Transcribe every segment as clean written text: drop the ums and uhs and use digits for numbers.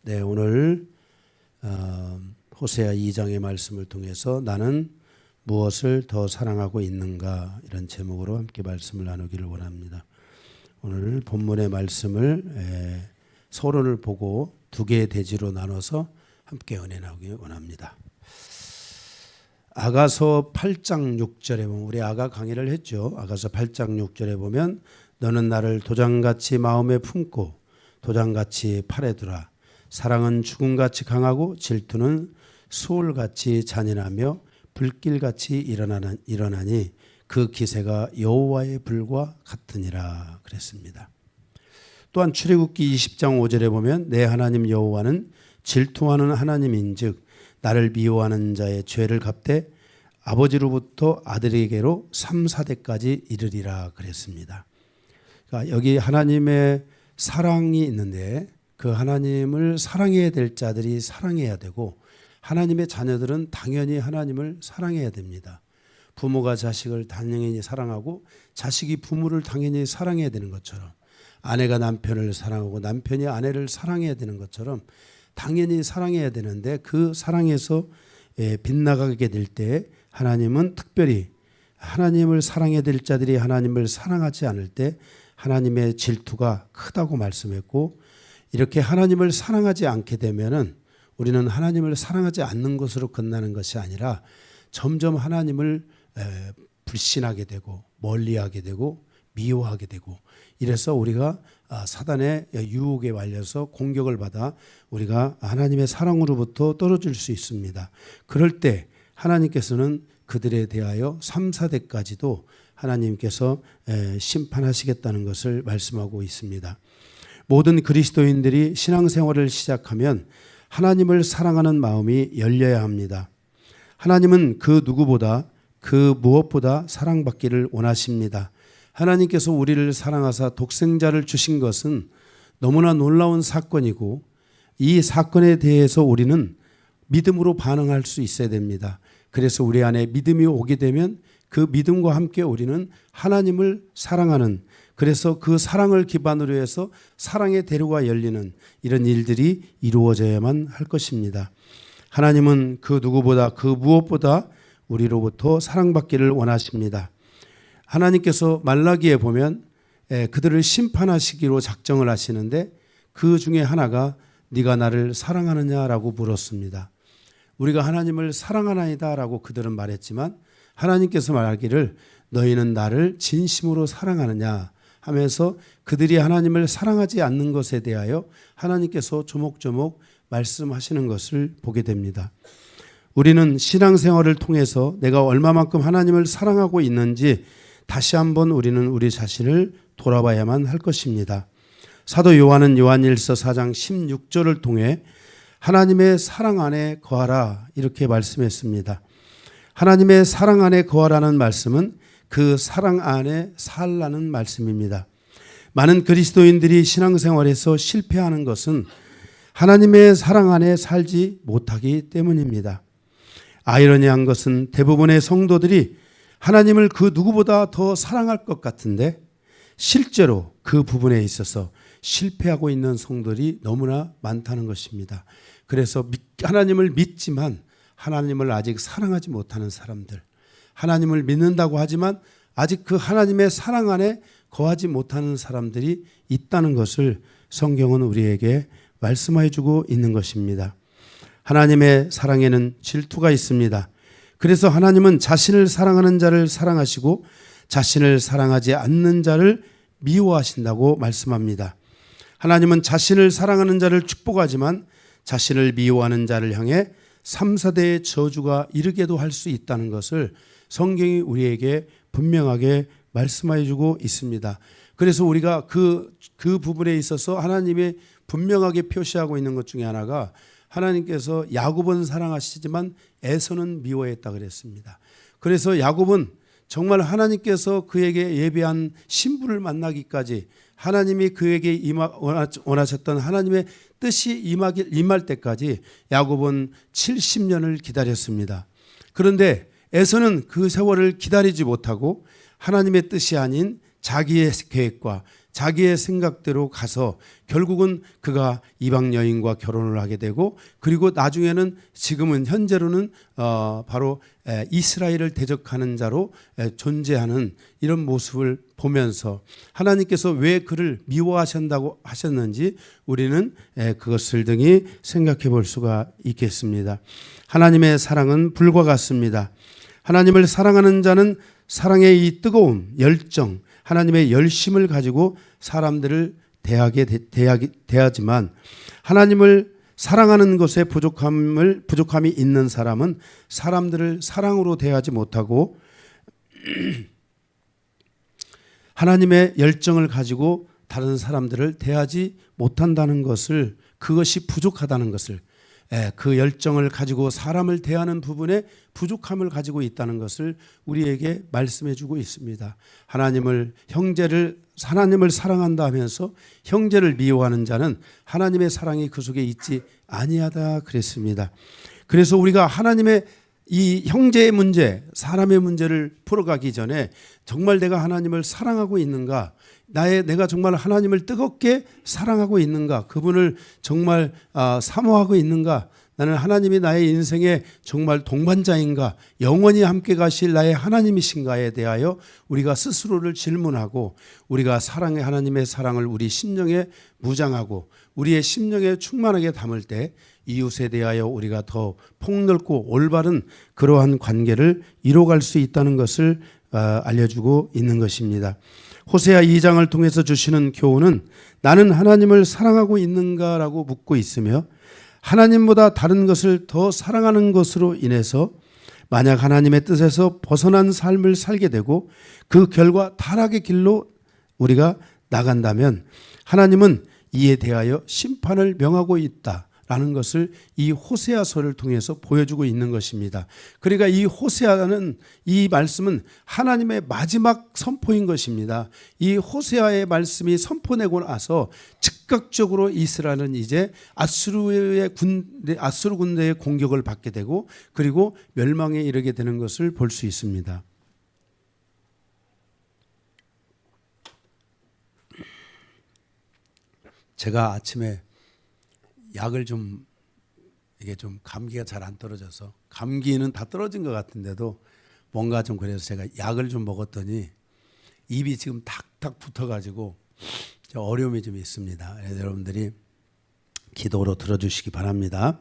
네, 오늘 호세아 2장의 말씀을 통해서 나는 무엇을 더 사랑하고 있는가, 이런 제목으로 함께 말씀을 나누기를 원합니다. 오늘 본문의 말씀을 서론을 보고 두 개의 대지로 나눠서 함께 은혜 나누기 원합니다. 아가서 8장 6절에 보면, 우리 아가 강의를 했죠. 아가서 8장 6절에 보면 너는 나를 도장같이 마음에 품고 도장같이 팔에 두라. 사랑은 죽음같이 강하고 질투는 수월같이 잔인하며 불길같이 일어나니 그 기세가 여호와의 불과 같으니라 그랬습니다. 또한 출애굽기 20장 5절에 보면 내 하나님 여호와는 질투하는 하나님인즉 나를 미워하는 자의 죄를 갚되 아버지로부터 아들에게로 3, 4대까지 이르리라 그랬습니다. 그러니까 여기 하나님의 사랑이 있는데 그 하나님을 사랑해야 될 자들이 사랑해야 되고, 하나님의 자녀들은 당연히 하나님을 사랑해야 됩니다. 부모가 자식을 당연히 사랑하고 자식이 부모를 당연히 사랑해야 되는 것처럼, 아내가 남편을 사랑하고 남편이 아내를 사랑해야 되는 것처럼 당연히 사랑해야 되는데, 그 사랑에서 빗나가게 될 때 하나님은 특별히 하나님을 사랑해야 될 자들이 하나님을 사랑하지 않을 때 하나님의 질투가 크다고 말씀했고, 이렇게 하나님을 사랑하지 않게 되면은 우리는 하나님을 사랑하지 않는 것으로 끝나는 것이 아니라 점점 하나님을 불신하게 되고 멀리하게 되고 미워하게 되고, 이래서 우리가 사단의 유혹에 말려서 공격을 받아 우리가 하나님의 사랑으로부터 떨어질 수 있습니다. 그럴 때 하나님께서는 그들에 대하여 3, 4대까지도 하나님께서 심판하시겠다는 것을 말씀하고 있습니다. 모든 그리스도인들이 신앙생활을 시작하면 하나님을 사랑하는 마음이 열려야 합니다. 하나님은 그 누구보다 그 무엇보다 사랑받기를 원하십니다. 하나님께서 우리를 사랑하사 독생자를 주신 것은 너무나 놀라운 사건이고, 이 사건에 대해서 우리는 믿음으로 반응할 수 있어야 됩니다. 그래서 우리 안에 믿음이 오게 되면 그 믿음과 함께 우리는 하나님을 사랑하는, 그래서 그 사랑을 기반으로 해서 사랑의 대로가 열리는 이런 일들이 이루어져야만 할 것입니다. 하나님은 그 누구보다 그 무엇보다 우리로부터 사랑받기를 원하십니다. 하나님께서 말라기에 보면 그들을 심판하시기로 작정을 하시는데, 그 중에 하나가 네가 나를 사랑하느냐라고 물었습니다. 우리가 하나님을 사랑하나이다 라고 그들은 말했지만, 하나님께서 말하기를 너희는 나를 진심으로 사랑하느냐 하면서 그들이 하나님을 사랑하지 않는 것에 대하여 하나님께서 조목조목 말씀하시는 것을 보게 됩니다. 우리는 신앙생활을 통해서 내가 얼마만큼 하나님을 사랑하고 있는지 다시 한번 우리는 우리 자신을 돌아봐야만 할 것입니다. 사도 요한은 요한일서 4장 16절을 통해 하나님의 사랑 안에 거하라 이렇게 말씀했습니다. 하나님의 사랑 안에 거하라는 말씀은 그 사랑 안에 살라는 말씀입니다. 많은 그리스도인들이 신앙생활에서 실패하는 것은 하나님의 사랑 안에 살지 못하기 때문입니다. 아이러니한 것은 대부분의 성도들이 하나님을 그 누구보다 더 사랑할 것 같은데 실제로 그 부분에 있어서 실패하고 있는 성도들이 너무나 많다는 것입니다. 그래서 하나님을 믿지만 하나님을 아직 사랑하지 못하는 사람들, 하나님을 믿는다고 하지만 아직 그 하나님의 사랑 안에 거하지 못하는 사람들이 있다는 것을 성경은 우리에게 말씀해 주고 있는 것입니다. 하나님의 사랑에는 질투가 있습니다. 그래서 하나님은 자신을 사랑하는 자를 사랑하시고 자신을 사랑하지 않는 자를 미워하신다고 말씀합니다. 하나님은 자신을 사랑하는 자를 축복하지만 자신을 미워하는 자를 향해 3, 4대의 저주가 이르게도 할 수 있다는 것을 성경이 우리에게 분명하게 말씀해 주고 있습니다. 그래서 우리가 그 부분에 있어서 하나님이 분명하게 표시하고 있는 것 중에 하나가, 하나님께서 야곱은 사랑하시지만 에서는 미워했다 그랬습니다. 그래서 야곱은 정말 하나님께서 그에게 예비한 신부를 만나기까지 하나님이 그에게 원하셨던 하나님의 뜻이 임할 때까지 야곱은 70년을 기다렸습니다. 그런데 에서는 그 세월을 기다리지 못하고 하나님의 뜻이 아닌 자기의 계획과 자기의 생각대로 가서 결국은 그가 이방 여인과 결혼을 하게 되고, 그리고 나중에는 지금은 현재로는 바로 이스라엘을 대적하는 자로 존재하는 이런 모습을 보면서 하나님께서 왜 그를 미워하신다고 하셨는지 우리는 그것을 등히 생각해 볼 수가 있겠습니다. 하나님의 사랑은 불과 같습니다. 하나님을 사랑하는 자는 사랑의 이 뜨거움, 열정, 하나님의 열심을 가지고 사람들을 대하지만, 하나님을 사랑하는 것에 부족함이 있는 사람은 사람들을 사랑으로 대하지 못하고 하나님의 열정을 가지고 다른 사람들을 대하지 못한다는 것을, 그것이 부족하다는 것을, 그 열정을 가지고 사람을 대하는 부분에 부족함을 가지고 있다는 것을 우리에게 말씀해 주고 있습니다. 하나님을 사랑한다 하면서 형제를 미워하는 자는 하나님의 사랑이 그 속에 있지 아니하다 그랬습니다. 그래서 우리가 하나님의 이 형제의 문제, 사람의 문제를 풀어가기 전에 정말 내가 하나님을 사랑하고 있는가, 내가 정말 하나님을 뜨겁게 사랑하고 있는가, 그분을 정말 사모하고 있는가, 나는 하나님이 나의 인생의 정말 동반자인가, 영원히 함께 가실 나의 하나님이신가에 대하여 우리가 스스로를 질문하고, 우리가 하나님의 사랑을 우리 심령에 무장하고 우리의 심령에 충만하게 담을 때 이웃에 대하여 우리가 더 폭넓고 올바른 그러한 관계를 이뤄갈 수 있다는 것을 알려주고 있는 것입니다. 호세아 2장을 통해서 주시는 교훈은 나는 하나님을 사랑하고 있는가라고 묻고 있으며, 하나님보다 다른 것을 더 사랑하는 것으로 인해서 만약 하나님의 뜻에서 벗어난 삶을 살게 되고 그 결과 타락의 길로 우리가 나간다면 하나님은 이에 대하여 심판을 명하고 있다라는 것을 이 호세아서를 통해서 보여주고 있는 것입니다. 그러니까 이 호세아는, 이 말씀은 하나님의 마지막 선포인 것입니다. 이 호세아의 말씀이 선포되고 나서 즉각적으로 이스라엘은 이제 아수르 군대의 공격을 받게 되고 그리고 멸망에 이르게 되는 것을 볼 수 있습니다. 제가 아침에 약을 이게 좀 감기가 잘 안 떨어져서, 감기는 다 떨어진 것 같은데도 뭔가 좀 그래서 제가 약을 좀 먹었더니 입이 지금 탁탁 붙어가지고 어려움이 좀 있습니다. 그래서 여러분들이 기도로 들어주시기 바랍니다.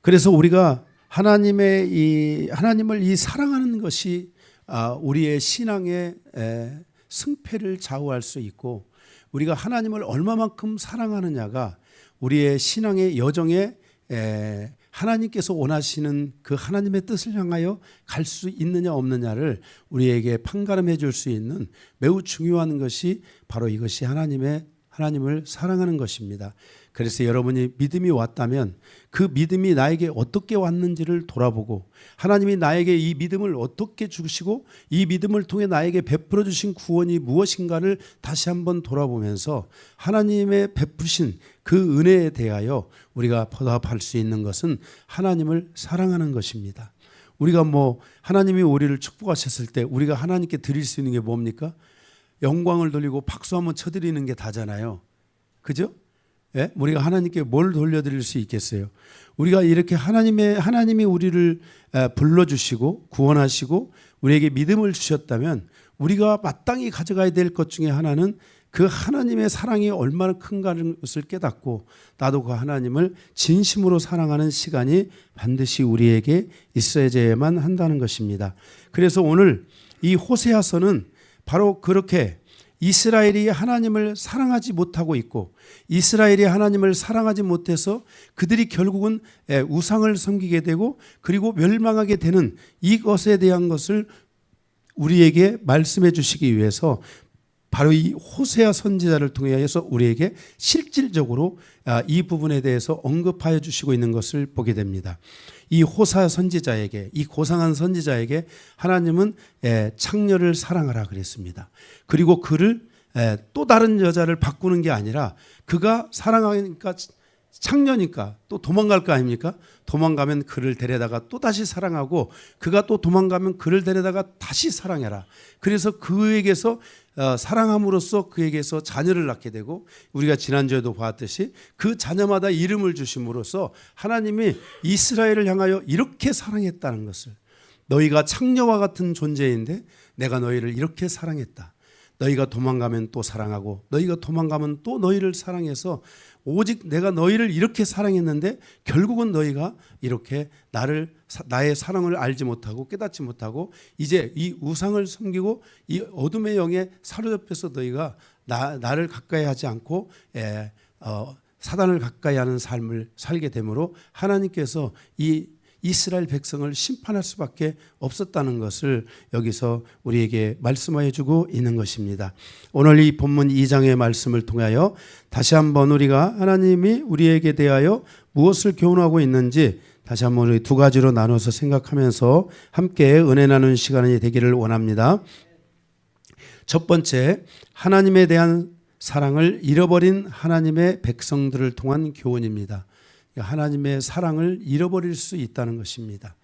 그래서 우리가 하나님을 사랑하는 것이 우리의 신앙의 승패를 좌우할 수 있고, 우리가 하나님을 얼마만큼 사랑하느냐가 우리의 신앙의 여정에 하나님께서 원하시는 그 하나님의 뜻을 향하여 갈 수 있느냐 없느냐를 우리에게 판가름해 줄 수 있는 매우 중요한 것이 바로 이것이 하나님을 사랑하는 것입니다. 그래서 여러분이 믿음이 왔다면 그 믿음이 나에게 어떻게 왔는지를 돌아보고, 하나님이 나에게 이 믿음을 어떻게 주시고 이 믿음을 통해 나에게 베풀어 주신 구원이 무엇인가를 다시 한번 돌아보면서 하나님의 베푸신 그 은혜에 대하여 우리가 보답할 수 있는 것은 하나님을 사랑하는 것입니다. 우리가 하나님이 우리를 축복하셨을 때 우리가 하나님께 드릴 수 있는 게 뭡니까? 영광을 돌리고 박수 한번 쳐드리는 게 다잖아요. 그죠? 예? 우리가 하나님께 뭘 돌려드릴 수 있겠어요? 우리가 이렇게 하나님이 우리를 불러주시고 구원하시고 우리에게 믿음을 주셨다면 우리가 마땅히 가져가야 될 것 중에 하나는 그 하나님의 사랑이 얼마나 큰가를 것을 깨닫고, 나도 그 하나님을 진심으로 사랑하는 시간이 반드시 우리에게 있어야만 한다는 것입니다. 그래서 오늘 이 호세아서는 바로 그렇게 이스라엘이 하나님을 사랑하지 못하고 있고, 이스라엘이 하나님을 사랑하지 못해서 그들이 결국은 우상을 섬기게 되고 그리고 멸망하게 되는 이것에 대한 것을 우리에게 말씀해 주시기 위해서 바로 이 호세아 선지자를 통해서 우리에게 실질적으로 이 부분에 대해서 언급하여 주시고 있는 것을 보게 됩니다. 이 호세아 선지자에게, 이 고상한 선지자에게 하나님은 창녀를 사랑하라 그랬습니다. 그리고 그를 또 다른 여자를 바꾸는 게 아니라 그가 사랑하니까, 창녀니까 또 도망갈 거 아닙니까? 도망가면 그를 데려다가 또 다시 사랑하고, 그가 또 도망가면 그를 데려다가 다시 사랑해라. 그래서 그에게서 사랑함으로써 그에게서 자녀를 낳게 되고 우리가 지난주에도 보았듯이 그 자녀마다 이름을 주심으로써 하나님이 이스라엘을 향하여 이렇게 사랑했다는 것을 너희가 창녀와 같은 존재인데 내가 너희를 이렇게 사랑했다. 너희가 도망가면 또 사랑하고 너희가 도망가면 또 너희를 사랑해서 오직 내가 너희를 이렇게 사랑했는데 결국은 너희가 이렇게 나의 사랑을 알지 못하고 깨닫지 못하고 이제 이 우상을 섬기고 이 어둠의 영에 사로잡혀서 너희가 나를 가까이 하지 않고 사단을 가까이 하는 삶을 살게 되므로 하나님께서 이 이스라엘 백성을 심판할 수밖에 없었다는 것을 여기서 우리에게 말씀하여 주고 있는 것입니다. 오늘 이 본문 2장의 말씀을 통하여 다시 한번 우리가 하나님이 우리에게 대하여 무엇을 교훈하고 있는지 다시 한번 우리 두 가지로 나눠서 생각하면서 함께 은혜 나누는 시간이 되기를 원합니다. 첫 번째, 하나님에 대한 사랑을 잃어버린 하나님의 백성들을 통한 교훈입니다. 하나님의 사랑을 잃어버릴 수 있다는 것입니다.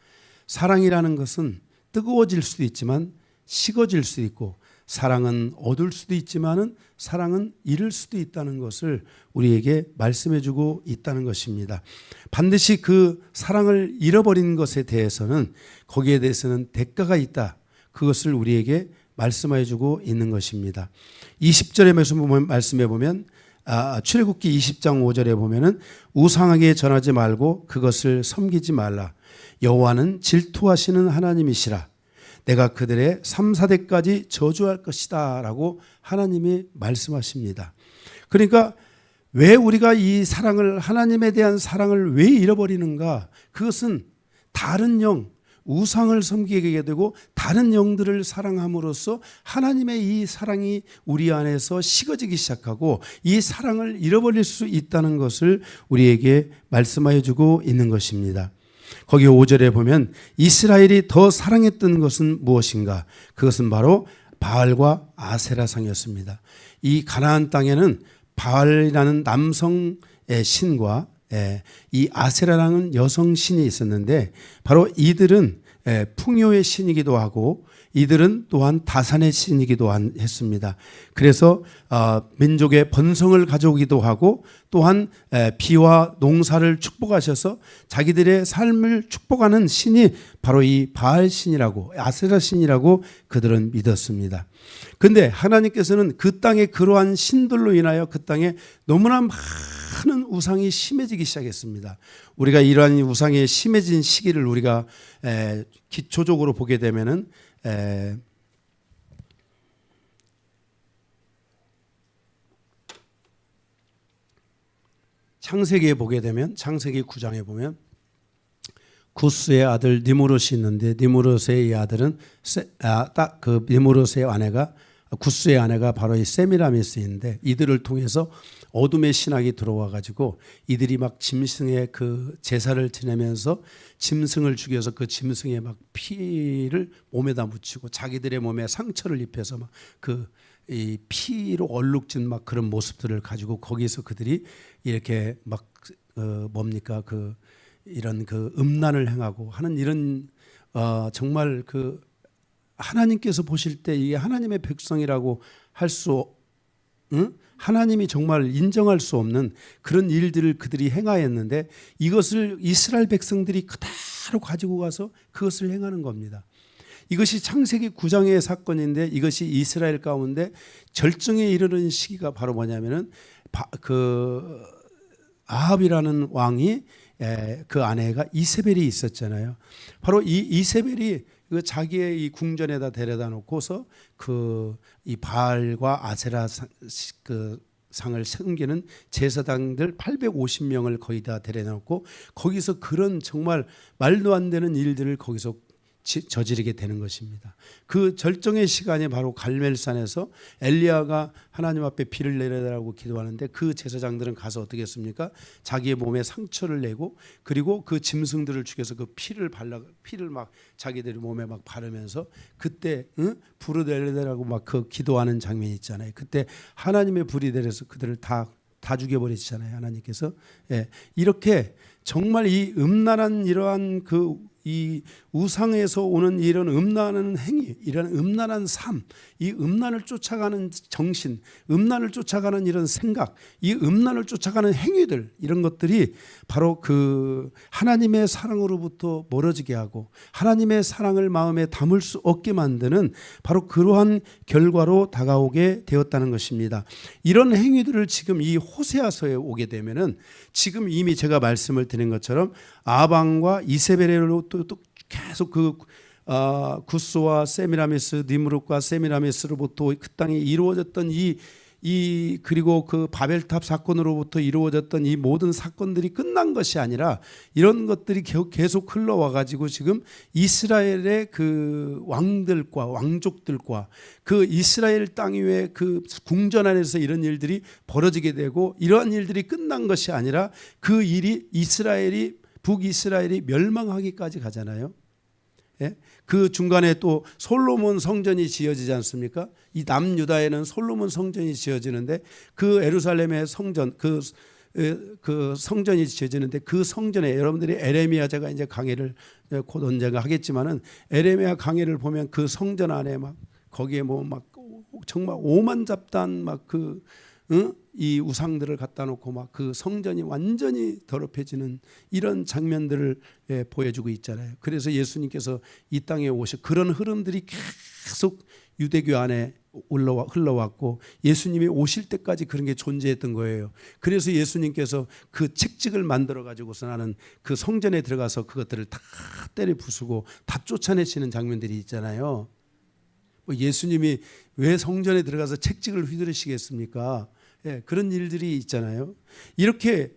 사랑이라는 것은 뜨거워질 수도 있지만 식어질 수도 있고 사랑은 어둘 수도 있지만 사랑은 잃을 수도 있다는 것을 우리에게 말씀해 주고 있다는 것입니다. 반드시 그 사랑을 잃어버린 것에 대해서는 거기에 대해서는 대가가 있다. 그것을 우리에게 말씀해 주고 있는 것입니다. 20절의 말씀해 보면 출애굽기 20장 5절에 보면은 우상에게 전하지 말고 그것을 섬기지 말라. 여호와는 질투하시는 하나님이시라. 내가 그들의 3, 4대까지 저주할 것이다 라고 하나님이 말씀하십니다. 그러니까 왜 우리가 이 사랑을 하나님에 대한 사랑을 왜 잃어버리는가? 그것은 다른 영 우상을 섬기게 되고 다른 영들을 사랑함으로써 하나님의 이 사랑이 우리 안에서 식어지기 시작하고 이 사랑을 잃어버릴 수 있다는 것을 우리에게 말씀하여 주고 있는 것입니다. 거기 5절에 보면 이스라엘이 더 사랑했던 것은 무엇인가? 그것은 바로 바알과 아세라상이었습니다. 이 가나안 땅에는 바알이라는 남성의 신과 이 아세라라는 여성 신이 있었는데 바로 이들은 풍요의 신이기도 하고 이들은 또한 다산의 신이기도 했습니다. 그래서 민족의 번성을 가져오기도 하고 또한 비와 농사를 축복하셔서 자기들의 삶을 축복하는 신이 바로 이 바알 신이라고 아세라 신이라고 그들은 믿었습니다. 그런데 하나님께서는 그 땅에 그러한 신들로 인하여 그 땅에 너무나 많은 우상이 심해지기 시작했습니다. 우리가 이러한 우상이 심해진 시기를 우리가 기초적으로 보게 되면은 창세기에 보게 되면 창세기 9장에 보면 구스의 아들 니무롯이 있는데 니무롯의 이 아들은 딱 그 니무롯의 아내가 구스의 아내가 바로 이 세미라미스인데 이들을 통해서 어둠의 신학이 들어와 가지고 이들이 막 짐승의 그 제사를 지내면서 짐승을 죽여서 그 짐승의 막 피를 몸에다 묻히고 자기들의 몸에 상처를 입혀서 막 그 이 피로 얼룩진 막 그런 모습들을 가지고 거기서 그들이 이렇게 막 뭡니까 그 이런 그 음란을 행하고 하는 이런 정말 그 하나님께서 보실 때 이게 하나님의 백성이라고 할 수 하나님이 정말 인정할 수 없는 그런 일들을 그들이 행하였는데 이것을 이스라엘 백성들이 그대로 가지고 가서 그것을 행하는 겁니다. 이것이 창세기 9장의 사건인데 이것이 이스라엘 가운데 절정에 이르는 시기가 바로 뭐냐면은 그 아합이라는 왕이 그 아내가 이세벨이 있었잖아요. 바로 이 이세벨이 그 자기의 이 궁전에다 데려다 놓고서 그 이 바알과 아세라 그 상을 섬기는 제사장들 850명을 거의 다 데려다 놓고 거기서 그런 정말 말도 안 되는 일들을 거기서 저지르게 되는 것입니다. 그 절정의 시간이 바로 갈멜산에서 엘리야가 하나님 앞에 비를 내려달라고 기도하는데 그 제사장들은 가서 어떻게 했습니까? 자기의 몸에 상처를 내고 그리고 그 짐승들을 죽여서 그 피를 막 자기들의 몸에 막 바르면서 그때 불을 내려달라고 막 그 기도하는 장면이 있잖아요. 그때 하나님의 불이 내려서 그들을 다 죽여버리시잖아요. 하나님께서 이렇게 정말 이 음란한 이러한 그 이 우상에서 오는 이런 음란한 행위, 이런 음란한 삶, 이 음란을 쫓아가는 정신, 음란을 쫓아가는 이런 생각, 이 음란을 쫓아가는 행위들, 이런 것들이 바로 그 하나님의 사랑으로부터 멀어지게 하고 하나님의 사랑을 마음에 담을 수 없게 만드는 바로 그러한 결과로 다가오게 되었다는 것입니다. 이런 행위들을 지금 이 호세아서에 오게 되면은 지금 이미 제가 말씀을 드린 것처럼 아방과 이세벨로 또 계속 그 구스와 세미라미스, 니므롯과 세미라미스로부터 그 땅에 이루어졌던 이 그리고 그 바벨탑 사건으로부터 이루어졌던 이 모든 사건들이 끝난 것이 아니라 이런 것들이 계속 흘러와 가지고 지금 이스라엘의 그 왕들과 왕족들과 그 이스라엘 땅 위에 그 궁전 안에서 이런 일들이 벌어지게 되고, 이러한 일들이 끝난 것이 아니라 그 일이 북이스라엘이 멸망하기까지 가잖아요. 예? 그 중간에 또 솔로몬 성전이 지어지지 않습니까? 이 남유다에는 솔로몬 성전이 지어지는데 그 예루살렘의 성전, 그 성전이 지어지는데 그 성전에 여러분들이 에레미야, 제가 이제 강의를 곧 언젠가 하겠지만은 에레미야 강의를 보면 그 성전 안에 막 거기에 뭐 막 정말 오만잡단 막 이 우상들을 갖다 놓고 막 그 성전이 완전히 더럽혀지는 이런 장면들을 보여주고 있잖아요. 그래서 예수님께서 이 땅에 오셔 그런 흐름들이 계속 유대교 안에 흘러왔고 예수님이 오실 때까지 그런 게 존재했던 거예요. 그래서 예수님께서 그 책찍을 만들어 가지고서 나는 그 성전에 들어가서 그것들을 다 때려 부수고 다 쫓아내시는 장면들이 있잖아요. 예수님이 왜 성전에 들어가서 책찍을 휘두르시겠습니까? 예, 그런 일들이 있잖아요. 이렇게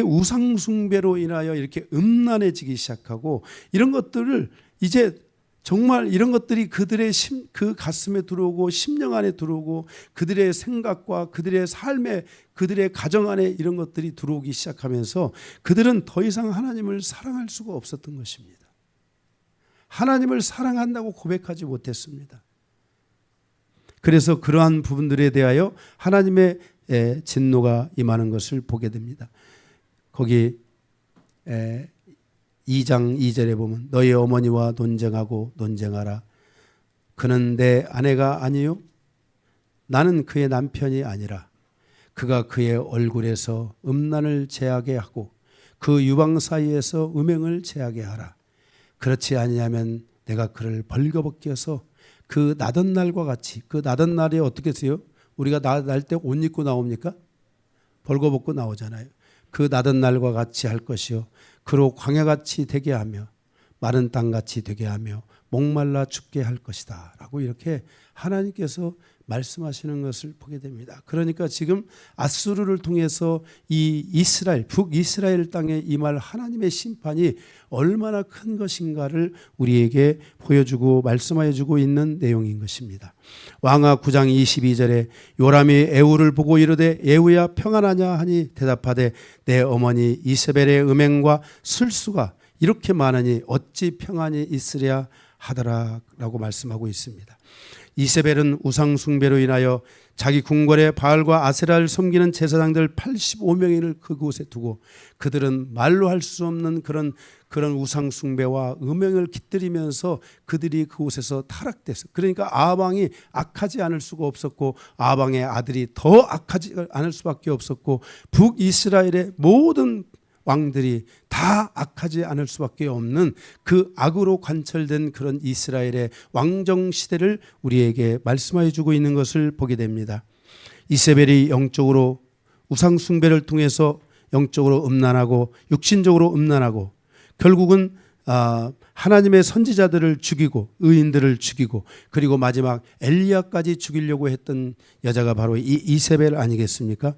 우상 숭배로 인하여 이렇게 음란해지기 시작하고 이런 것들을 이제 정말 이런 것들이 그들의 그 가슴에 들어오고 심령 안에 들어오고 그들의 생각과 그들의 삶에 그들의 가정 안에 이런 것들이 들어오기 시작하면서 그들은 더 이상 하나님을 사랑할 수가 없었던 것입니다. 하나님을 사랑한다고 고백하지 못했습니다. 그래서 그러한 부분들에 대하여 하나님의 진노가 임하는 것을 보게 됩니다. 거기 2장 2절에 보면 너희 어머니와 논쟁하고 논쟁하라. 그는 내 아내가 아니요 나는 그의 남편이 아니라 그가 그의 얼굴에서 음란을 제하게 하고 그 유방 사이에서 음행을 제하게 하라. 그렇지 아니하면 내가 그를 벌거벗겨서 그 나던 날과 같이, 그 나던 날이 어떻게 해서요? 우리가 날 때 옷 입고 나옵니까? 벌거벗고 나오잖아요. 그 나던 날과 같이 할 것이요 그로 광야같이 되게 하며 마른 땅같이 되게 하며 목말라 죽게 할 것이다 라고 이렇게 하나님께서 말씀하시는 것을 보게 됩니다. 그러니까 지금 아수르를 통해서 이 이스라엘, 북이스라엘 땅에 임할 하나님의 심판이 얼마나 큰 것인가를 우리에게 보여주고 말씀하여 주고 있는 내용인 것입니다. 왕하 9장 22절에 요람이 에후를 보고 이르되 에후야 평안하냐 하니 대답하되 내 어머니 이세벨의 음행과 술수가 이렇게 많으니 어찌 평안이 있으랴 하더라 라고 말씀하고 있습니다. 이세벨은 우상 숭배로 인하여 자기 궁궐에 바알과 아세라를 섬기는 제사장들 85명을 그곳에 두고 그들은 말로 할 수 없는 그런 우상 숭배와 음행을 깃들이면서 그들이 그곳에서 타락돼서, 그러니까 아방이 악하지 않을 수가 없었고 아방의 아들이 더 악하지 않을 수밖에 없었고 북이스라엘의 모든 왕들이 다 악하지 않을 수밖에 없는 그 악으로 관철된 그런 이스라엘의 왕정 시대를 우리에게 말씀하여 주고 있는 것을 보게 됩니다. 이세벨이 영적으로 우상 숭배를 통해서 영적으로 음란하고 육신적으로 음란하고 결국은 하나님의 선지자들을 죽이고 의인들을 죽이고 그리고 마지막 엘리야까지 죽이려고 했던 여자가 바로 이 이세벨 아니겠습니까?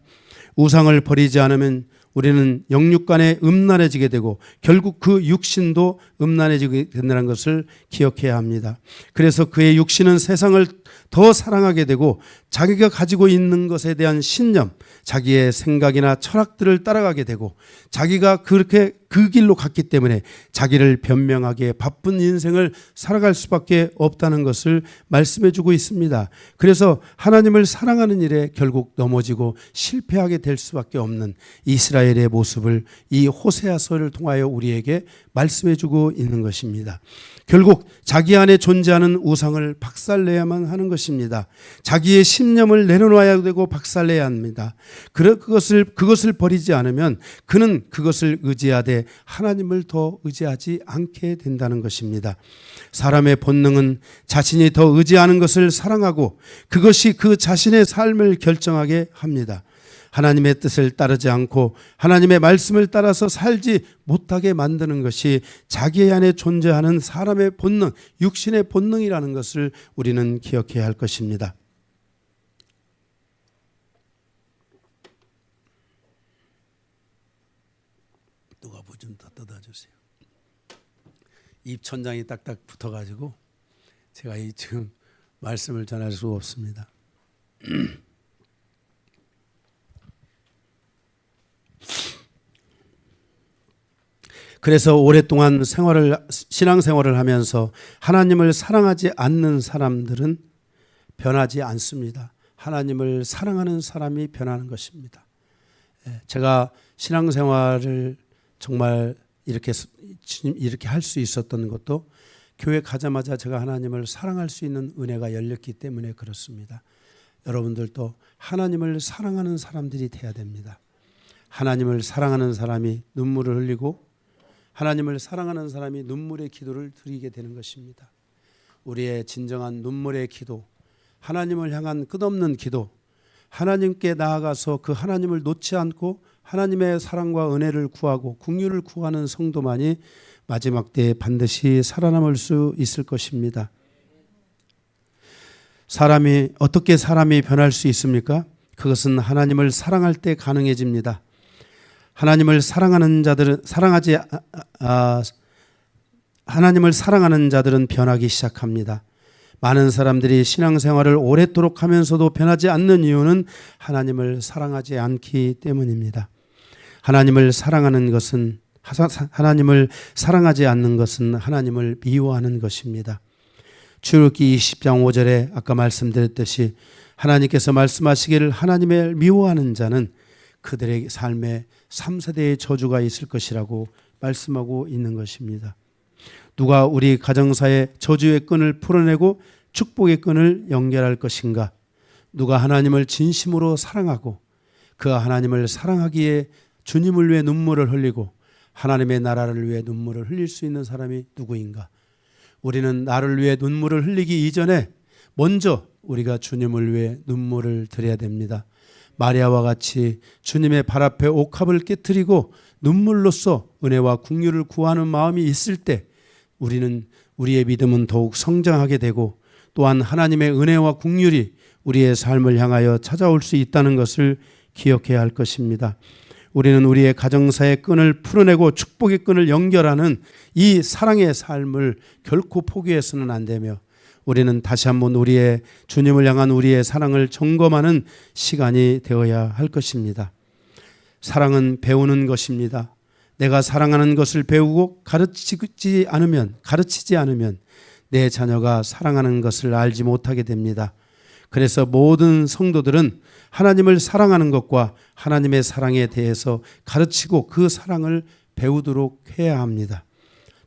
우상을 버리지 않으면 우리는 영육간에 음란해지게 되고 결국 그 육신도 음란해지게 된다는 것을 기억해야 합니다. 그래서 그의 육신은 세상을 더 사랑하게 되고 자기가 가지고 있는 것에 대한 신념, 자기의 생각이나 철학들을 따라가게 되고 자기가 그렇게 그 길로 갔기 때문에 자기를 변명하기에 바쁜 인생을 살아갈 수밖에 없다는 것을 말씀해 주고 있습니다. 그래서 하나님을 사랑하는 일에 결국 넘어지고 실패하게 될 수밖에 없는 이스라엘의 모습을 이 호세아서를 통하여 우리에게 말씀해 주고 있는 것입니다. 결국 자기 안에 존재하는 우상을 박살내야만 하는 것입니다. 자기의 신념을 내려놔야 되고 박살내야 합니다. 그것을 버리지 않으면 그는 그것을 의지하되 하나님을 더 의지하지 않게 된다는 것입니다. 사람의 본능은 자신이 더 의지하는 것을 사랑하고 그것이 그 자신의 삶을 결정하게 합니다. 하나님의 뜻을 따르지 않고 하나님의 말씀을 따라서 살지 못하게 만드는 것이 자기 안에 존재하는 사람의 본능, 육신의 본능이라는 것을 우리는 기억해야 할 것입니다. 누가 뭐 좀 더 뜯어주세요. 입천장이 딱딱 붙어가지고 제가 지금 말씀을 전할 수가 없습니다. 그래서 오랫동안 신앙생활을 하면서 하나님을 사랑하지 않는 사람들은 변하지 않습니다. 하나님을 사랑하는 사람이 변하는 것입니다. 제가 신앙생활을 정말 이렇게 할 수 있었던 것도 교회 가자마자 제가 하나님을 사랑할 수 있는 은혜가 열렸기 때문에 그렇습니다. 여러분들도 하나님을 사랑하는 사람들이 돼야 됩니다. 하나님을 사랑하는 사람이 눈물을 흘리고 하나님을 사랑하는 사람이 눈물의 기도를 드리게 되는 것입니다. 우리의 진정한 눈물의 기도, 하나님을 향한 끝없는 기도, 하나님께 나아가서 그 하나님을 놓지 않고 하나님의 사랑과 은혜를 구하고 긍휼을 구하는 성도만이 마지막 때에 반드시 살아남을 수 있을 것입니다. 어떻게 사람이 변할 수 있습니까? 그것은 하나님을 사랑할 때 가능해집니다. 하나님을 사랑하는 자들은 변하기 시작합니다. 많은 사람들이 신앙생활을 오랫도록 하면서도 변하지 않는 이유는 하나님을 사랑하지 않기 때문입니다. 하나님을 사랑하지 않는 것은 하나님을 미워하는 것입니다. 출애굽기 20장 5절에 아까 말씀드렸듯이 하나님께서 말씀하시기를 하나님을 미워하는 자는 그들의 삶에 3세대의 저주가 있을 것이라고 말씀하고 있는 것입니다. 누가 우리 가정사의 저주의 끈을 풀어내고 축복의 끈을 연결할 것인가? 누가 하나님을 진심으로 사랑하고 그 하나님을 사랑하기에 주님을 위해 눈물을 흘리고 하나님의 나라를 위해 눈물을 흘릴 수 있는 사람이 누구인가? 우리는 나를 위해 눈물을 흘리기 이전에 먼저 우리가 주님을 위해 눈물을 드려야 됩니다. 마리아와 같이 주님의 발 앞에 옥합을 깨뜨리고 눈물로써 은혜와 긍휼을 구하는 마음이 있을 때 우리의 믿음은 더욱 성장하게 되고 또한 하나님의 은혜와 긍휼이 우리의 삶을 향하여 찾아올 수 있다는 것을 기억해야 할 것입니다. 우리는 우리의 가정사의 끈을 풀어내고 축복의 끈을 연결하는 이 사랑의 삶을 결코 포기해서는 안 되며 우리는 다시 한번 우리의 주님을 향한 우리의 사랑을 점검하는 시간이 되어야 할 것입니다. 사랑은 배우는 것입니다. 내가 사랑하는 것을 배우고 가르치지 않으면 내 자녀가 사랑하는 것을 알지 못하게 됩니다. 그래서 모든 성도들은 하나님을 사랑하는 것과 하나님의 사랑에 대해서 가르치고 그 사랑을 배우도록 해야 합니다.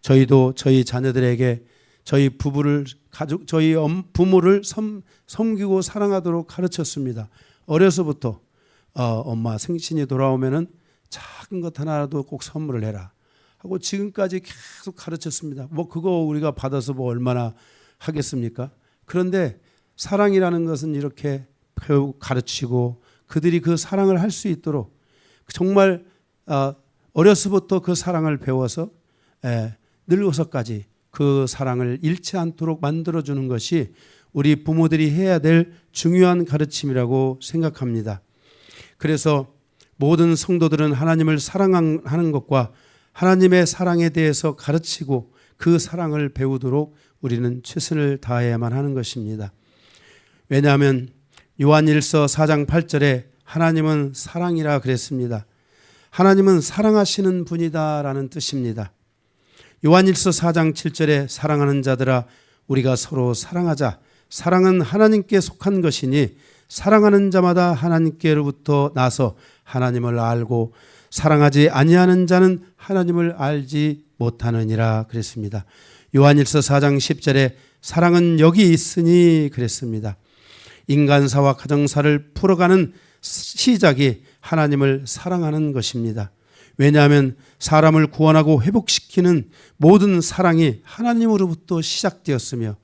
저희도 저희 자녀들에게 저희 부모를 섬기고 사랑하도록 가르쳤습니다. 어려서부터 엄마 생신이 돌아오면은 작은 것 하나라도 꼭 선물을 해라 하고 지금까지 계속 가르쳤습니다. 그거 우리가 받아서 얼마나 하겠습니까? 그런데 사랑이라는 것은 이렇게 가르치고 그들이 그 사랑을 할 수 있도록 정말 어려서부터 그 사랑을 배워서 늙어서까지 그 사랑을 잃지 않도록 만들어주는 것이 우리 부모들이 해야 될 중요한 가르침이라고 생각합니다. 그래서 모든 성도들은 하나님을 사랑하는 것과 하나님의 사랑에 대해서 가르치고 그 사랑을 배우도록 우리는 최선을 다해야만 하는 것입니다. 왜냐하면 요한일서 4장 8절에 하나님은 사랑이라 그랬습니다. 하나님은 사랑하시는 분이다라는 뜻입니다. 요한일서 4장 7절에 사랑하는 자들아 우리가 서로 사랑하자. 사랑은 하나님께 속한 것이니 사랑하는 자마다 하나님께로부터 나서 하나님을 알고 사랑하지 아니하는 자는 하나님을 알지 못하느니라 그랬습니다. 요한일서 4장 10절에 사랑은 여기 있으니 그랬습니다. 인간사와 가정사를 풀어가는 시작이 하나님을 사랑하는 것입니다. 왜냐하면 사람을 구원하고 회복시키는 모든 사랑이 하나님으로부터 시작되었으며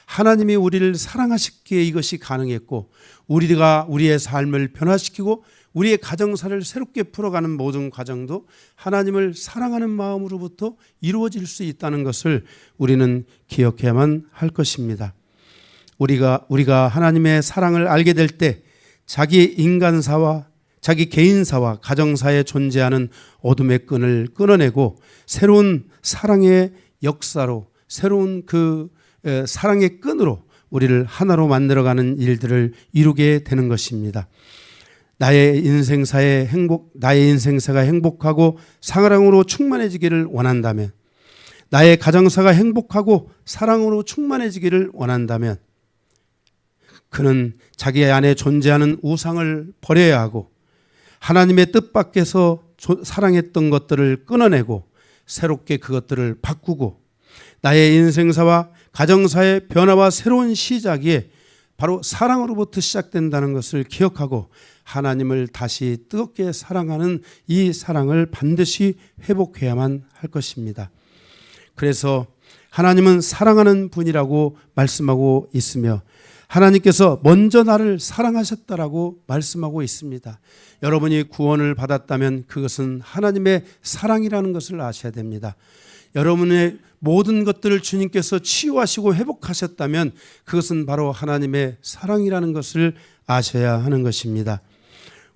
하나님이 우리를 사랑하시기에 이것이 가능했고 우리가 우리의 삶을 변화시키고 우리의 가정사를 새롭게 풀어가는 모든 과정도 하나님을 사랑하는 마음으로부터 이루어질 수 있다는 것을 우리는 기억해야만 할 것입니다. 우리가 하나님의 사랑을 알게 될 때 자기 인간사와 자기 개인사와 가정사에 존재하는 어둠의 끈을 끊어내고 새로운 사랑의 역사로 새로운 그 사랑의 끈으로 우리를 하나로 만들어가는 일들을 이루게 되는 것입니다. 나의 인생사가 행복하고 사랑으로 충만해지기를 원한다면, 나의 가정사가 행복하고 사랑으로 충만해지기를 원한다면 그는 자기 안에 존재하는 우상을 버려야 하고 하나님의 뜻 밖에서 사랑했던 것들을 끊어내고 새롭게 그것들을 바꾸고 나의 인생사와 가정사의 변화와 새로운 시작이 바로 사랑으로부터 시작된다는 것을 기억하고 하나님을 다시 뜨겁게 사랑하는 이 사랑을 반드시 회복해야만 할 것입니다. 그래서 하나님은 사랑하는 분이라고 말씀하고 있으며 하나님께서 먼저 나를 사랑하셨다라고 말씀하고 있습니다. 여러분이 구원을 받았다면 그것은 하나님의 사랑이라는 것을 아셔야 됩니다. 여러분의 모든 것들을 주님께서 치유하시고 회복하셨다면 그것은 바로 하나님의 사랑이라는 것을 아셔야 하는 것입니다.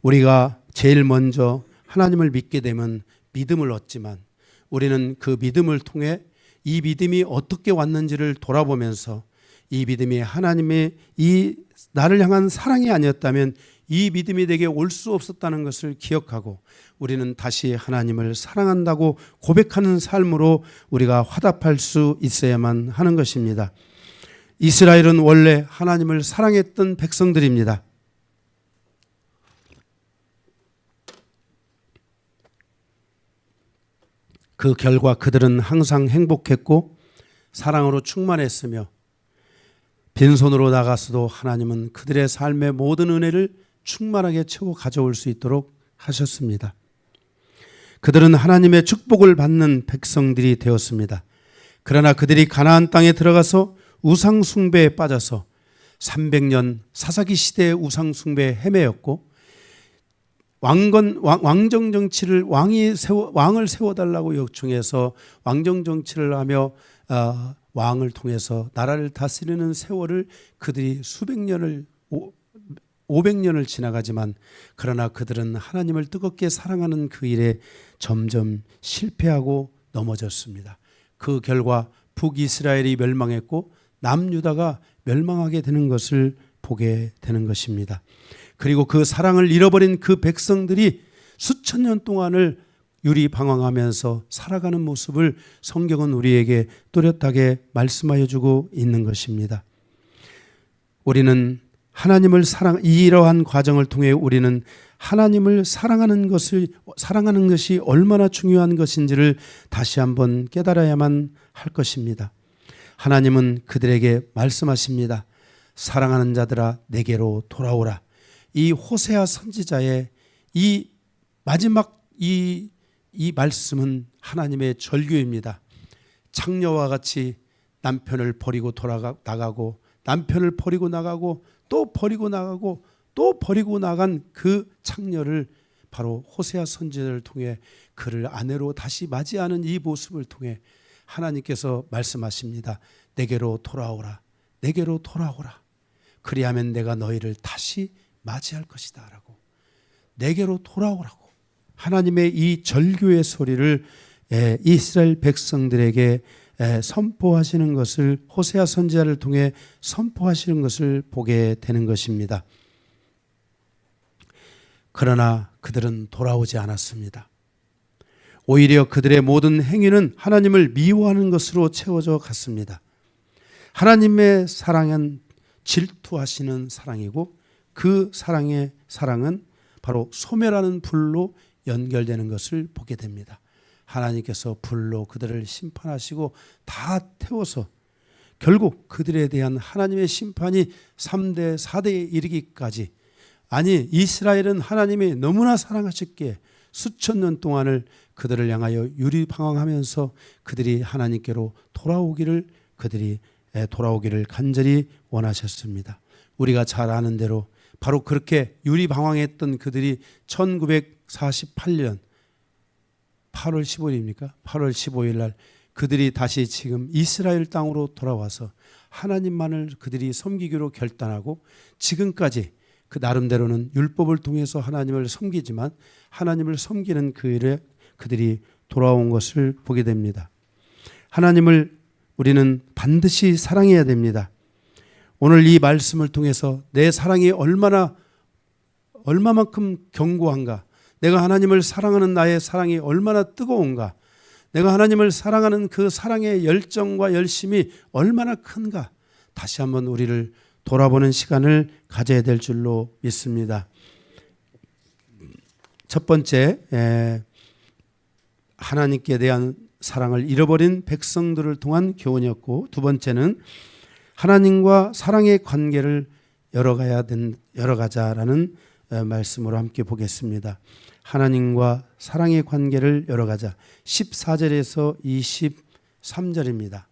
우리가 제일 먼저 하나님을 믿게 되면 믿음을 얻지만 우리는 그 믿음을 통해 이 믿음이 어떻게 왔는지를 돌아보면서 이 믿음이 하나님의 이 나를 향한 사랑이 아니었다면 이 믿음이 내게 올 수 없었다는 것을 기억하고 우리는 다시 하나님을 사랑한다고 고백하는 삶으로 우리가 화답할 수 있어야만 하는 것입니다. 이스라엘은 원래 하나님을 사랑했던 백성들입니다. 그 결과 그들은 항상 행복했고 사랑으로 충만했으며 빈손으로 나갔어도 하나님은 그들의 삶의 모든 은혜를 충만하게 채워 가져올 수 있도록 하셨습니다. 그들은 하나님의 축복을 받는 백성들이 되었습니다. 그러나 그들이 가나안 땅에 들어가서 우상 숭배에 빠져서 300년 사사기 시대의 우상 숭배에 헤매였고 왕정 정치를 왕을 세워달라고 요청해서 왕정 정치를 하며 왕을 통해서 나라를 다스리는 세월을 그들이 수백 년을 500년을 지나가지만 그러나 그들은 하나님을 뜨겁게 사랑하는 그 일에 점점 실패하고 넘어졌습니다. 그 결과 북이스라엘이 멸망했고 남유다가 멸망하게 되는 것을 보게 되는 것입니다. 그리고 그 사랑을 잃어버린 그 백성들이 수천 년 동안을 유리방황하면서 살아가는 모습을 성경은 우리에게 또렷하게 말씀하여 주고 있는 것입니다. 우리는 하나님을 이러한 과정을 통해 우리는 하나님을 사랑하는 것이 얼마나 중요한 것인지를 다시 한번 깨달아야만 할 것입니다. 하나님은 그들에게 말씀하십니다. 사랑하는 자들아 내게로 돌아오라. 이 호세아 선지자의 이 마지막 이 말씀은 하나님의 절규입니다. 창녀와 같이 남편을 버리고 나가고 남편을 버리고 나가고 또 버리고 나가고 또 버리고 나간 그 창녀를 바로 호세아 선지자를 통해 그를 아내로 다시 맞이하는 이 모습을 통해 하나님께서 말씀하십니다. 내게로 돌아오라. 내게로 돌아오라. 그리하면 내가 너희를 다시 맞이할 것이다 라고 내게로 돌아오라고 하나님의 이 절규의 소리를 이스라엘 백성들에게 선포하시는 것을 호세아 선지자를 통해 선포하시는 것을 보게 되는 것입니다. 그러나 그들은 돌아오지 않았습니다. 오히려 그들의 모든 행위는 하나님을 미워하는 것으로 채워져 갔습니다. 하나님의 사랑은 질투하시는 사랑이고 그 사랑은 바로 소멸하는 불로 연결되는 것을 보게 됩니다. 하나님께서 불로 그들을 심판하시고 다 태워서 결국 그들에 대한 하나님의 심판이 3대 4대에 이르기까지, 아니 이스라엘은 하나님이 너무나 사랑하셨기에 수천 년 동안을 그들을 향하여 유리방황하면서 그들이 하나님께로 돌아오기를 간절히 원하셨습니다. 우리가 잘 아는 대로 바로 그렇게 유리방황했던 그들이 1948년 8월 15일입니까? 8월 15일 날 그들이 다시 지금 이스라엘 땅으로 돌아와서 하나님만을 그들이 섬기기로 결단하고 지금까지 그 나름대로는 율법을 통해서 하나님을 섬기지만 하나님을 섬기는 그 일에 그들이 돌아온 것을 보게 됩니다. 하나님을 우리는 반드시 사랑해야 됩니다. 오늘 이 말씀을 통해서 내 사랑이 얼마만큼 견고한가, 내가 하나님을 사랑하는 나의 사랑이 얼마나 뜨거운가, 내가 하나님을 사랑하는 그 사랑의 열정과 열심이 얼마나 큰가, 다시 한번 우리를 돌아보는 시간을 가져야 될 줄로 믿습니다. 첫 번째, 하나님께 대한 사랑을 잃어버린 백성들을 통한 교훈이었고, 두 번째는 하나님과 사랑의 관계를 열어가자라는 말씀으로 함께 보겠습니다. 하나님과 사랑의 관계를 열어가자. 14절에서 23절입니다.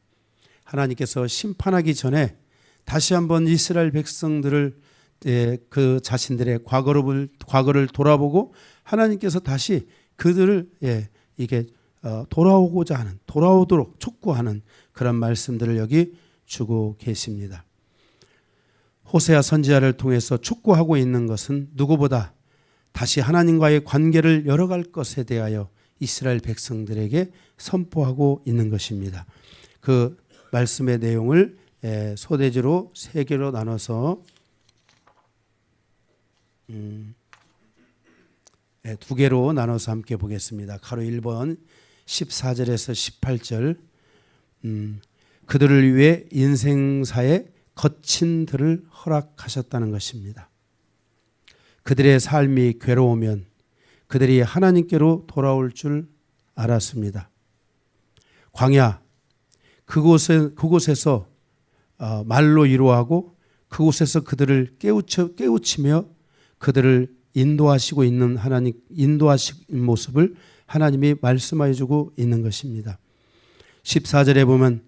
하나님께서 심판하기 전에 다시 한번 이스라엘 백성들을 그 자신들의 과거를 돌아보고 하나님께서 다시 그들을 돌아오도록 촉구하는 그런 말씀들을 여기 주고 계십니다. 호세아 선지자를 통해서 촉구하고 있는 것은 누구보다 다시 하나님과의 관계를 열어갈 것에 대하여 이스라엘 백성들에게 선포하고 있는 것입니다. 그 말씀의 내용을 소대지로 3개로 나눠서 2개로 나눠서 함께 보겠습니다. 가로 1번 14절에서 18절. 그들을 위해 인생사의 거친 들을 허락하셨다는 것입니다. 그들의 삶이 괴로우면 그들이 하나님께로 돌아올 줄 알았습니다. 광야 그곳에서 말로 위로하고 그곳에서 그들을 깨우치며 그들을 인도하시고 있는 인도하신 모습을 하나님이 말씀해 주고 있는 것입니다. 14절에 보면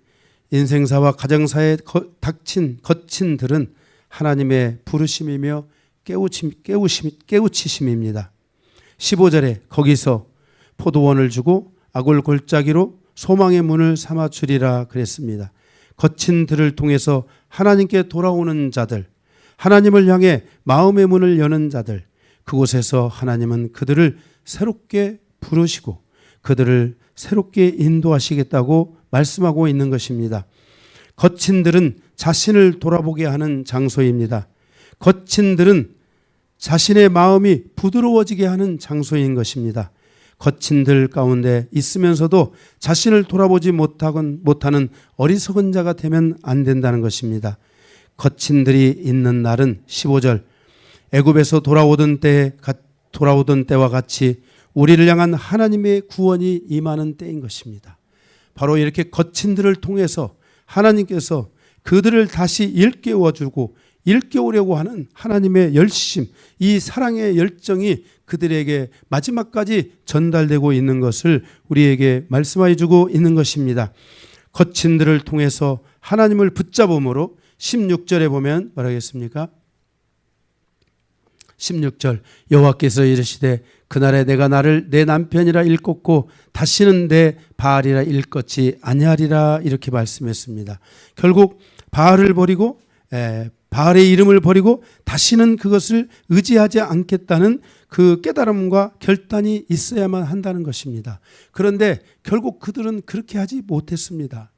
인생사와 가정사에 닥친 거친 들은 하나님의 부르심이며 깨우치심입니다. 15절에 거기서 포도원을 주고 악을 골짜기로 소망의 문을 삼아 주리라 그랬습니다. 거친 들을 통해서 하나님께 돌아오는 자들, 하나님을 향해 마음의 문을 여는 자들, 그곳에서 하나님은 그들을 새롭게 부르시고 그들을 새롭게 인도하시겠다고 말씀하고 있는 것입니다. 거친 들은 자신을 돌아보게 하는 장소입니다. 거친 들은 자신의 마음이 부드러워지게 하는 장소인 것입니다. 거친 들 가운데 있으면서도 자신을 돌아보지 못하는 어리석은 자가 되면 안 된다는 것입니다. 거친 들이 있는 날은 15절 애굽에서 돌아오던 때와 같이 우리를 향한 하나님의 구원이 임하는 때인 것입니다. 바로 이렇게 거친 들을 통해서 하나님께서 그들을 다시 일깨우려고 하는 하나님의 열심, 이 사랑의 열정이 그들에게 마지막까지 전달되고 있는 것을 우리에게 말씀해 주고 있는 것입니다. 거친 들을 통해서 하나님을 붙잡음으로 16절에 보면 뭐라 하겠습니까? 16절 여호와께서 이르시되 그날에 내가 나를 내 남편이라 일컫고 다시는 내 바알이라 일컫지 아니하리라 이렇게 말씀했습니다. 결국 바알을 버리고 바알의 이름을 버리고 다시는 그것을 의지하지 않겠다는 그 깨달음과 결단이 있어야만 한다는 것입니다. 그런데 결국 그들은 그렇게 하지 못했습니다.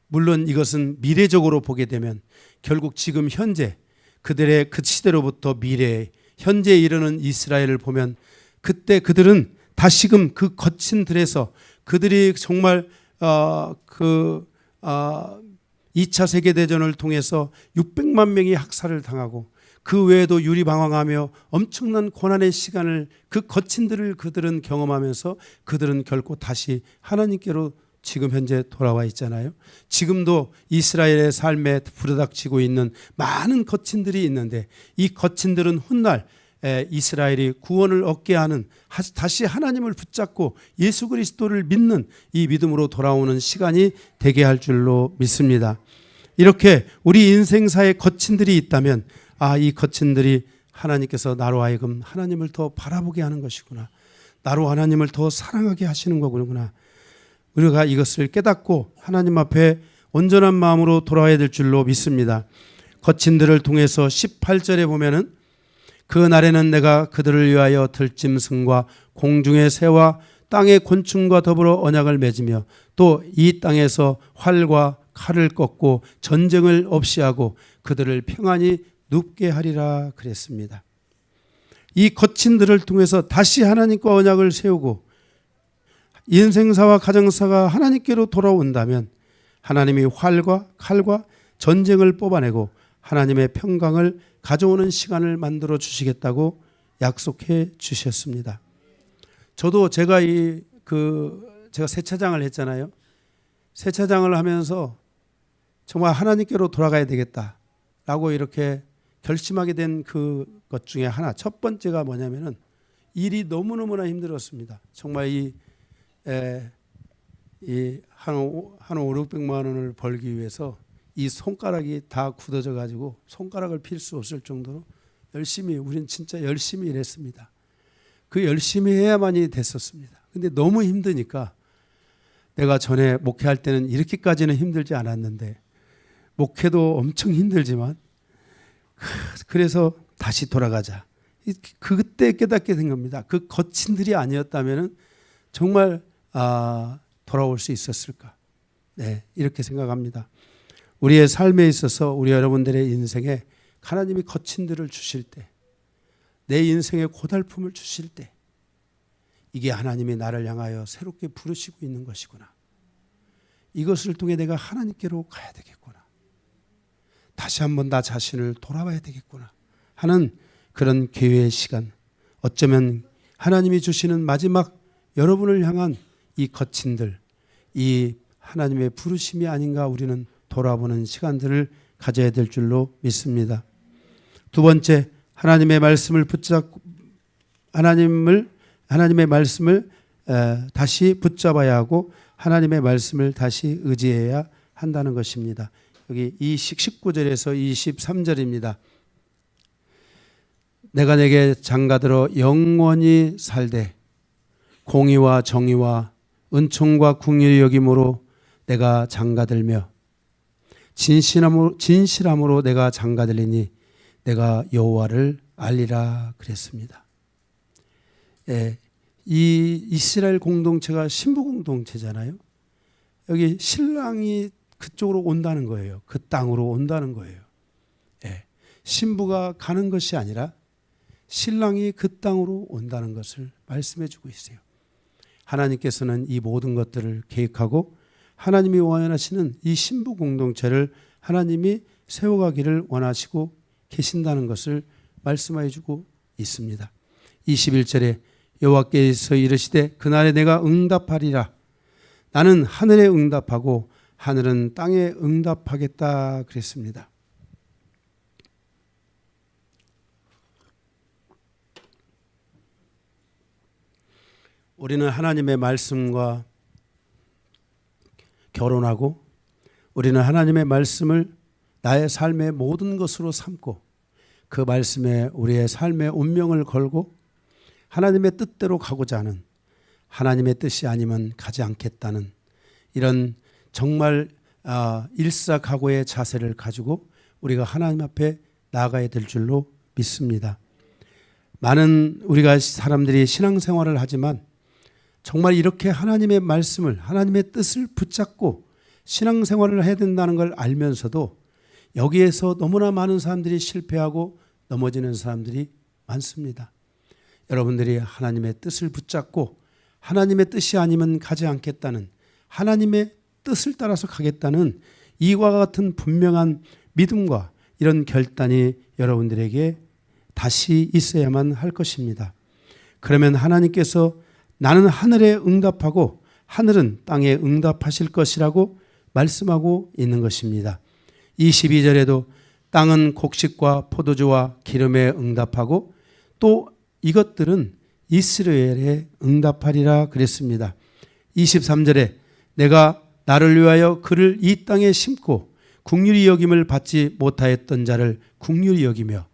물론 이것은 미래적으로 보게 되면 결국 지금 현재 그들의 그 시대로부터 미래에 현재에 이르는 이스라엘을 보면 그때 그들은 다시금 그 거친 들에서 그들이 정말 2차 세계대전을 통해서 600만 명이 학살을 당하고 그 외에도 유리방황하며 엄청난 고난의 시간을 그 거친 들을 그들은 경험하면서 그들은 결코 다시 하나님께로 지금 현재 돌아와 있잖아요. 지금도 이스라엘의 삶에 부르닥치고 있는 많은 거친들이 있는데 이 거친들은 훗날 이스라엘이 구원을 얻게 하는 다시 하나님을 붙잡고 예수 그리스도를 믿는 이 믿음으로 돌아오는 시간이 되게 할 줄로 믿습니다. 이렇게 우리 인생사에 거친들이 있다면 이 거친들이 하나님께서 나로 하여금 하나님을 더 바라보게 하는 것이구나. 나로 하나님을 더 사랑하게 하시는 거구나. 우리가 이것을 깨닫고 하나님 앞에 온전한 마음으로 돌아와야 될 줄로 믿습니다. 거친들을 통해서 18절에 보면은 그 날에는 내가 그들을 위하여 들짐승과 공중의 새와 땅의 곤충과 더불어 언약을 맺으며 또 이 땅에서 활과 칼을 꺾고 전쟁을 없이 하고 그들을 평안히 눕게 하리라 그랬습니다. 이 거친들을 통해서 다시 하나님과 언약을 세우고 인생사와 가정사가 하나님께로 돌아온다면 하나님이 활과 칼과 전쟁을 뽑아내고 하나님의 평강을 가져오는 시간을 만들어 주시겠다고 약속해 주셨습니다. 저도 제가 세차장을 했잖아요. 세차장을 하면서 정말 하나님께로 돌아가야 되겠다라고 이렇게 결심하게 된 그것 중에 하나, 첫 번째가 뭐냐면은 일이 너무너무나 힘들었습니다. 정말 한 5, 600만 원을 벌기 위해서 이 손가락이 다 굳어져 가지고 손가락을 필 수 없을 정도로 우린 진짜 열심히 일했습니다. 그 열심히 해야만이 됐었습니다. 근데 너무 힘드니까 내가 전에 목회할 때는 이렇게까지는 힘들지 않았는데 목회도 엄청 힘들지만 그래서 다시 돌아가자. 그때 깨닫게 된 겁니다. 그 거친들이 아니었다면 정말 돌아올 수 있었을까? 네, 이렇게 생각합니다. 우리의 삶에 있어서 우리 여러분들의 인생에 하나님이 거친들을 주실 때, 내 인생에 고달픔을 주실 때 이게 하나님이 나를 향하여 새롭게 부르시고 있는 것이구나. 이것을 통해 내가 하나님께로 가야 되겠구나. 다시 한번 나 자신을 돌아봐야 되겠구나 하는 그런 기회의 시간, 어쩌면 하나님이 주시는 마지막 여러분을 향한 이 거친들, 이 하나님의 부르심이 아닌가 우리는 돌아보는 시간들을 가져야 될 줄로 믿습니다. 두 번째, 하나님의 말씀을 붙잡고 하나님의 말씀을 다시 붙잡아야 하고 하나님의 말씀을 다시 의지해야 한다는 것입니다. 여기 19절에서 23절입니다. 내가 내게 장가들어 영원히 살되 공의와 정의와 은총과 궁휼히 여김으로 내가 장가들며 진실함으로 내가 장가들리니 내가 여호와를 알리라 그랬습니다. 이 이스라엘 공동체가 신부 공동체잖아요. 여기 신랑이 그쪽으로 온다는 거예요. 그 땅으로 온다는 거예요. 신부가 가는 것이 아니라 신랑이 그 땅으로 온다는 것을 말씀해 주고 있어요. 하나님께서는 이 모든 것들을 계획하고 하나님이 원하시는 이 신부 공동체를 하나님이 세워가기를 원하시고 계신다는 것을 말씀해 주고 있습니다. 21절에 여호와께서 이르시되 그날에 내가 응답하리라. 나는 하늘에 응답하고 하늘은 땅에 응답하겠다 그랬습니다. 우리는 하나님의 말씀과 결혼하고 우리는 하나님의 말씀을 나의 삶의 모든 것으로 삼고 그 말씀에 우리의 삶의 운명을 걸고 하나님의 뜻대로 가고자 하는, 하나님의 뜻이 아니면 가지 않겠다는 이런 정말 일사각오의 자세를 가지고 우리가 하나님 앞에 나아가야 될 줄로 믿습니다. 많은 우리가 사람들이 신앙생활을 하지만 정말 이렇게 하나님의 말씀을, 하나님의 뜻을 붙잡고 신앙생활을 해야 된다는 걸 알면서도 여기에서 너무나 많은 사람들이 실패하고 넘어지는 사람들이 많습니다. 여러분들이 하나님의 뜻을 붙잡고 하나님의 뜻이 아니면 가지 않겠다는, 하나님의 뜻을 따라서 가겠다는 이와 같은 분명한 믿음과 이런 결단이 여러분들에게 다시 있어야만 할 것입니다. 그러면 하나님께서 나는 하늘에 응답하고 하늘은 땅에 응답하실 것이라고 말씀하고 있는 것입니다. 22절에도 땅은 곡식과 포도주와 기름에 응답하고 또 이것들은 이스라엘에 응답하리라 그랬습니다. 23절에 내가 나를 위하여 그를 이 땅에 심고 긍휼히 여김을 받지 못하였던 자를 긍휼히 여기며,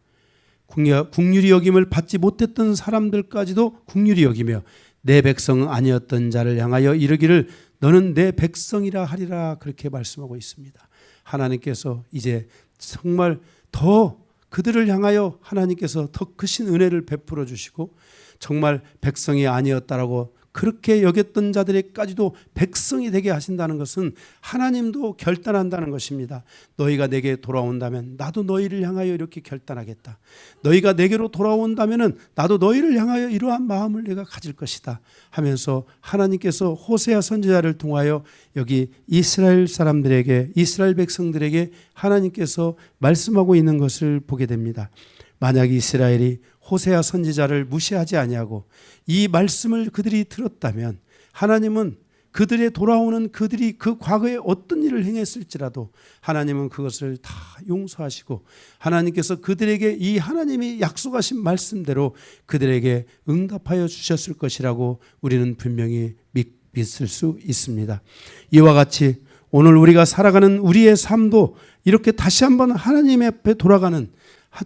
긍휼히 여김을 받지 못했던 사람들까지도 긍휼히 여기며 내 백성 아니었던 자를 향하여 이르기를 너는 내 백성이라 하리라 그렇게 말씀하고 있습니다. 하나님께서 이제 정말 더 그들을 향하여 하나님께서 더 크신 은혜를 베풀어 주시고 정말 백성이 아니었다라고 그렇게 여겼던 자들에까지도 백성이 되게 하신다는 것은 하나님도 결단한다는 것입니다. 너희가 내게 돌아온다면 나도 너희를 향하여 이렇게 결단하겠다. 너희가 내게로 돌아온다면 나도 너희를 향하여 이러한 마음을 내가 가질 것이다 하면서 하나님께서 호세아 선지자를 통하여 여기 이스라엘 사람들에게, 이스라엘 백성들에게 하나님께서 말씀하고 있는 것을 보게 됩니다. 만약 이스라엘이 호세아 선지자를 무시하지 아니하고 이 말씀을 그들이 들었다면 하나님은 그들의 돌아오는 그들이 그 과거에 어떤 일을 행했을지라도 하나님은 그것을 다 용서하시고 하나님께서 그들에게 이 하나님이 약속하신 말씀대로 그들에게 응답하여 주셨을 것이라고 우리는 분명히 믿을 수 있습니다. 이와 같이 오늘 우리가 살아가는 우리의 삶도 이렇게 다시 한번 하나님 앞에 돌아가는,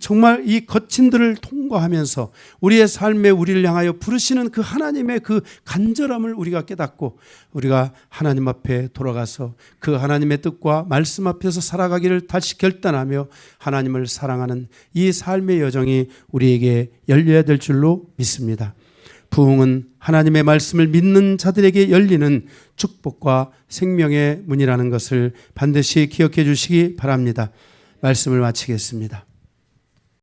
정말 이 거친들을 통과하면서 우리의 삶에 우리를 향하여 부르시는 그 하나님의 그 간절함을 우리가 깨닫고 우리가 하나님 앞에 돌아가서 그 하나님의 뜻과 말씀 앞에서 살아가기를 다시 결단하며 하나님을 사랑하는 이 삶의 여정이 우리에게 열려야 될 줄로 믿습니다. 부흥은 하나님의 말씀을 믿는 자들에게 열리는 축복과 생명의 문이라는 것을 반드시 기억해 주시기 바랍니다. 말씀을 마치겠습니다.